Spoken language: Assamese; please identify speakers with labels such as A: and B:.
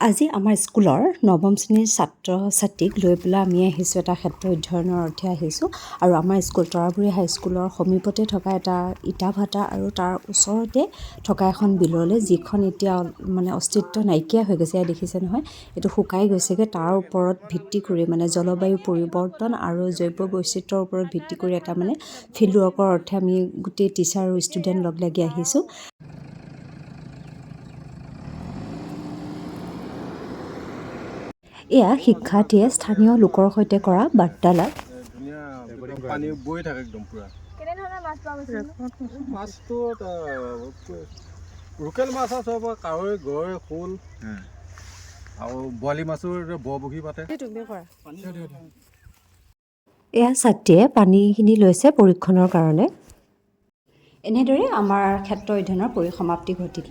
A: আজি আমাৰ স্কুলৰ নৱম শ্ৰেণীৰ ছাত্ৰ ছাত্ৰীক লৈ পেলাই আমি আহিছোঁ এটা ক্ষেত্ৰ অধ্যয়নৰ অৰ্থে আহিছোঁ আৰু আমাৰ স্কুল তৰাবুৰী হাইস্কুলৰ সমীপতে থকা এটা ইটা ভাটা আৰু তাৰ ওচৰতে থকা এখন বিললৈ যিখন এতিয়া মানে অস্তিত্ব নাইকিয়া হৈ গৈছে। দেখিছে নহয়, এইটো শুকাই গৈছেগৈ। তাৰ ওপৰত ভিত্তি কৰি মানে জলবায়ু পৰিৱৰ্তন আৰু জৈৱ বৈচিত্ৰ্যৰ ওপৰত ভিত্তি কৰি এটা মানে ফিল্ড ৱৰ্কৰ অৰ্থে আমি গোটেই টিচাৰ আৰু ষ্টুডেণ্ট লগ লাগি আহিছোঁ। এয়া শিক্ষাৰ্থীয়ে স্থানীয় লোকৰ সৈতে কৰা বাৰ্তালাপ।
B: ধুনীয়া পানী বৈ থাকে একদম পুৰা।
C: কেনেধৰণৰ মাছ পোৱা গৈছে?
B: মাছটো লোকেল মাছ আছে, কাৱৈ, গৰৈ, শ'ল আৰু বৰালি মাছৰ বৰবগী পাতে।
A: এয়া ছাত্ৰীয়ে পানীখিনি লৈছে পৰীক্ষণৰ কাৰণে। এনেদৰে আমাৰ ক্ষেত্ৰ অধ্যয়নৰ পৰিসমাপ্তি ঘটিল।